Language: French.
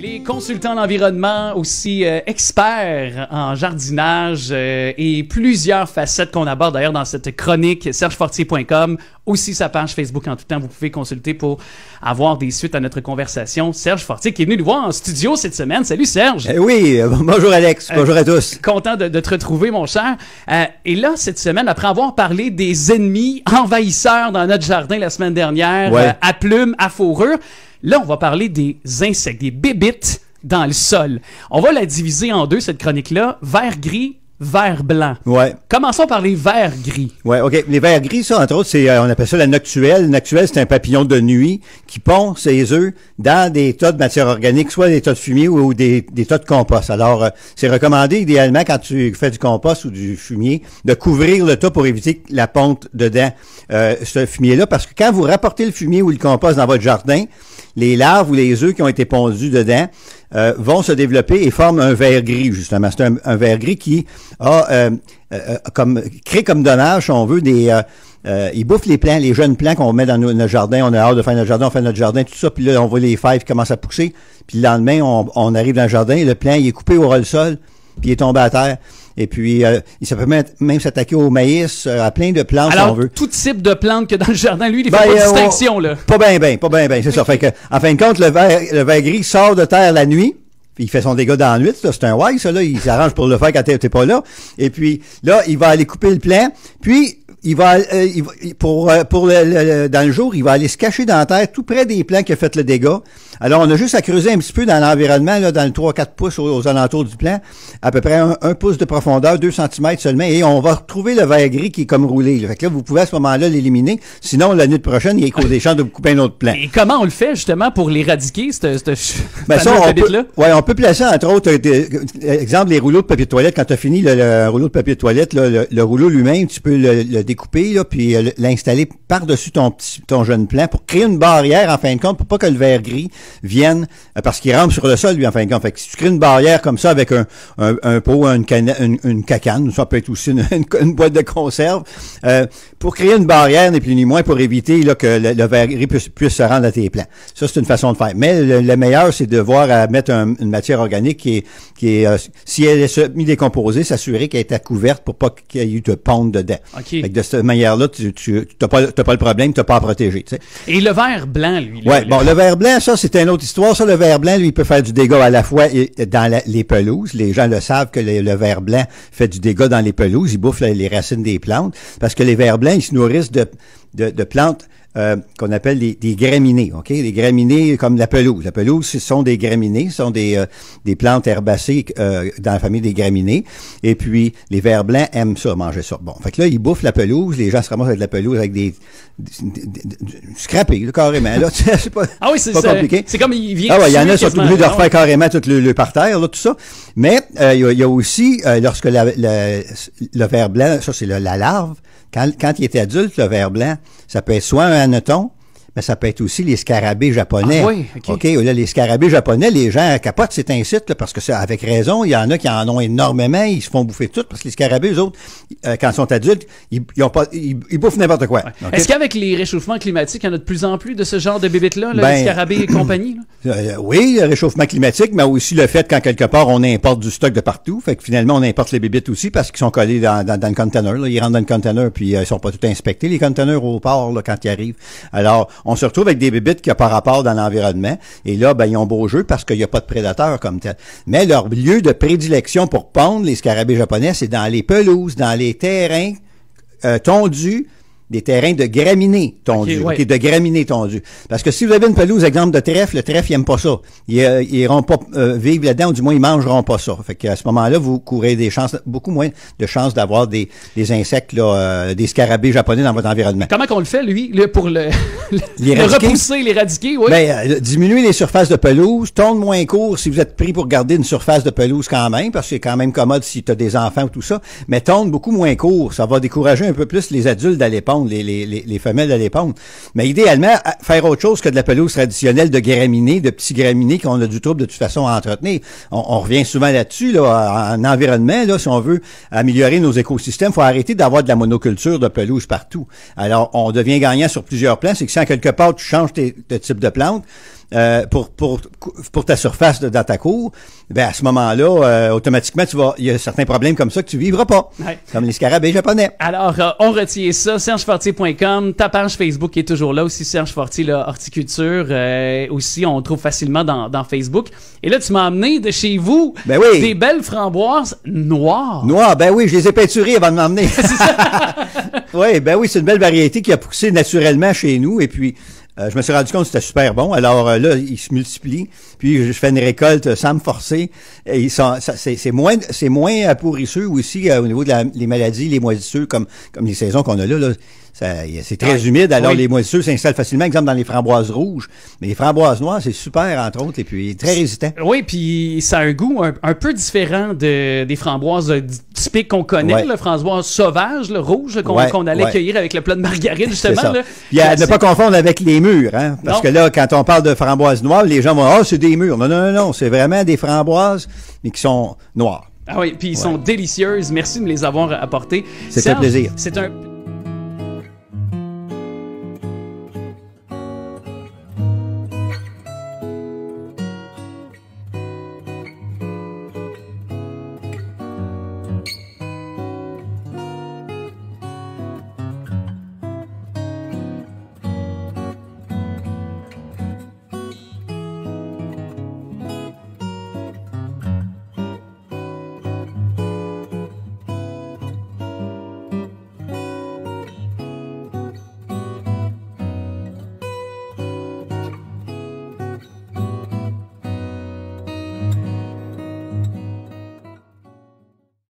Il est consultant en environnement, aussi expert en jardinage et plusieurs facettes qu'on aborde d'ailleurs dans cette chronique, sergefortier.com, aussi sa page Facebook en tout temps. Vous pouvez consulter pour avoir des suites à notre conversation. Serge Fortier qui est venu nous voir en studio cette semaine. Salut Serge! Oui, bonjour Alex, bonjour à tous. Content de te retrouver mon cher. Et là, cette semaine, après avoir parlé des ennemis envahisseurs dans notre jardin la semaine dernière, ouais. À plumes, à fourrure, là, on va parler des insectes, des bébites dans le sol. On va la diviser en deux, cette chronique-là. Vert gris, vert blanc. Ouais. Commençons par les verts gris. Ouais, OK. Les verts gris, ça, entre autres, c'est, on appelle ça la noctuelle. La noctuelle, c'est un papillon de nuit qui pond ses œufs dans des tas de matière organique, soit des tas de fumier ou des tas de compost. Alors, c'est recommandé, idéalement, quand tu fais du compost ou du fumier, de couvrir le tas pour éviter la ponte dedans, ce fumier-là, parce que quand vous rapportez le fumier ou le compost dans votre jardin, les larves ou les œufs qui ont été pondus dedans vont se développer et forment un vert gris, justement. C'est un vert gris qui a crée comme dommage, si on veut, il bouffe les plants, les jeunes plants qu'on met dans notre jardin. On a hâte de faire notre jardin, on fait notre jardin, tout ça, puis là, on voit les fèves qui commencent à pousser, puis le lendemain, on arrive dans le jardin, et le plant, il est coupé au ras-le-sol, puis il est tombé à terre. Et puis, ça peut même s'attaquer au maïs, à plein de plantes, alors, si on veut. Tout type de plantes que dans le jardin, lui, il fait pas de distinction, là. Pas bien, c'est ça. Fait que, en fin de compte, le vert gris sort de terre la nuit, puis il fait son dégât dans la nuit, c'est un wise, ça, là, il s'arrange pour le faire quand t'es pas là. Et puis, là, il va aller couper le plant, puis il va dans le jour, il va aller se cacher dans la terre, tout près des plants qui a fait le dégât. Alors, on a juste à creuser un petit peu dans l'environnement, là, dans le 3-4 pouces aux alentours du plant, à peu près un pouce de profondeur, 2 cm seulement, et on va retrouver le vert gris qui est comme roulé. Fait que là, vous pouvez à ce moment-là l'éliminer. Sinon, la nuit prochaine, il est des chances de vous couper un autre plant. Et comment on le fait, justement, pour l'éradiquer, ça, on peut placer, entre autres, exemple, les rouleaux de papier de toilette. Quand tu as fini le rouleau de papier de toilette, là, le rouleau lui-même, tu peux le découper, là, puis l'installer par-dessus ton jeune plant pour créer une barrière, en fin de compte, pour pas que le vert gris vienne, parce qu'il rampe sur le sol, lui, en fin de compte. Fait que si tu crées une barrière comme ça avec un pot, une cacane, ça peut être aussi une boîte de conserve, pour créer une barrière, ni plus ni moins, pour éviter là, que le vert gris puisse se rendre à tes plants. Ça, c'est une façon de faire. Mais le meilleur, c'est de voir à mettre une matière organique qui est si elle est semi-décomposée, s'assurer qu'elle est couverte pour pas qu'il y ait eu de ponte dedans. Okay. Fait que de cette manière-là, tu t'as pas le problème, t'as pas à protéger, tu sais. Et le vert blanc, lui. Ouais, le vert blanc, ça, c'est une autre histoire. Ça, le vert blanc, lui, il peut faire du dégât à la fois dans les pelouses. Les gens le savent que le vert blanc fait du dégât dans les pelouses. Il bouffe les racines des plantes. Parce que les vers blancs, ils se nourrissent de plantes qu'on appelle des graminées, OK? Les graminées comme la pelouse. La pelouse, ce sont des graminées, ce sont des plantes herbacées dans la famille des graminées. Et puis, les vers blancs aiment ça, manger ça. Bon, fait que là, ils bouffent la pelouse. Les gens se ramassent avec la pelouse avec du scrappé, là, carrément. Là, c'est pas, c'est pas compliqué. C'est comme il vient. Ah ouais, il y en a qui sont obligés de refaire carrément tout le parterre, là, tout ça. Mais il y a aussi, lorsque le ver blanc, ça c'est la larve, quand il est adulte, le ver blanc, ça peut être soit un anaton, mais ça peut être aussi les scarabées japonais. Ah oui, OK. Là, les scarabées japonais, les gens capotent cet incite, là, parce que ça, avec raison, il y en a qui en ont énormément, ils se font bouffer tout, parce que les scarabées, eux autres, quand ils sont adultes, ils bouffent n'importe quoi. Ouais. Okay? Est-ce qu'avec les réchauffements climatiques, il y en a de plus en plus de ce genre de bébites-là, les scarabées et compagnie? Oui, le réchauffement climatique, mais aussi le fait qu'en quelque part, on importe du stock de partout. Fait que finalement, on importe les bébites aussi parce qu'ils sont collés dans le container. Là. Ils rentrent dans le container, puis ils sont pas tout inspectés, les containers au port, là, quand ils arrivent. Alors, on se retrouve avec des bébites qui n'ont pas rapport dans l'environnement. Et là, ils ont beau jeu parce qu'il n'y a pas de prédateurs comme tel. Mais leur lieu de prédilection pour pondre, les scarabées japonais, c'est dans les pelouses, dans les terrains tondus, des terrains de graminées tondus, okay, de graminées tondus. Parce que si vous avez une pelouse, exemple de trèfle, le trèfle, il aime pas ça. Ils iront pas vivre là-dedans, ou du moins, ils mangeront pas ça. Fait qu'à ce moment-là, vous courez beaucoup moins de chances d'avoir des insectes, là, des scarabées japonais dans votre environnement. Comment qu'on le fait, lui, pour le repousser, l'éradiquer, oui? Diminuer les surfaces de pelouse, tondre moins court si vous êtes pris pour garder une surface de pelouse quand même, parce que c'est quand même commode si tu as des enfants ou tout ça, mais tondre beaucoup moins court. Ça va décourager un peu plus les adultes d'aller pondre. Les femelles d'aller pondre. Mais idéalement, faire autre chose que de la pelouse traditionnelle de graminées, de petits graminées qu'on a du trouble de toute façon à entretenir. On revient souvent là-dessus, là, en environnement, là, si on veut améliorer nos écosystèmes, il faut arrêter d'avoir de la monoculture de pelouse partout. Alors, on devient gagnant sur plusieurs plans. C'est que si en quelque part, tu changes de type de plante, pour ta surface dans ta cour, ben à ce moment-là, automatiquement, il y a certains problèmes comme ça que tu vivras pas. Ouais. Comme les scarabées japonais. Alors, on retient ça, sergefortier.com, ta page Facebook est toujours là aussi, Serge Fortier, là, horticulture, aussi, on trouve facilement dans Facebook. Et là, tu m'as amené de chez vous des belles framboises noires. Noires, ben oui, je les ai peinturées avant de m'emmener. Oui, ben oui, c'est une belle variété qui a poussé naturellement chez nous, et puis je me suis rendu compte que c'était super bon. Alors là, ils se multiplient. Puis je fais une récolte sans me forcer. Et c'est moins pourrisseux aussi au niveau de les maladies, les moisissures comme les saisons qu'on a là. C'est très humide, alors les moisissures s'installent facilement, exemple dans les framboises rouges. Mais les framboises noires, c'est super, entre autres, et puis très résistant. Oui, puis ça a un goût un peu différent des framboises typiques qu'on connaît, le framboise sauvage, le rouge, qu'on allait cueillir avec le plat de margarine, justement. Là, puis à ne pas confondre avec les mûres, hein, parce que là, quand on parle de framboises noires, les gens vont « Ah, c'est des mûres ». Non, c'est vraiment des framboises, mais qui sont noires. Ah oui, puis ils sont délicieuses. Merci de me les avoir apportées. C'est un plaisir. C'est un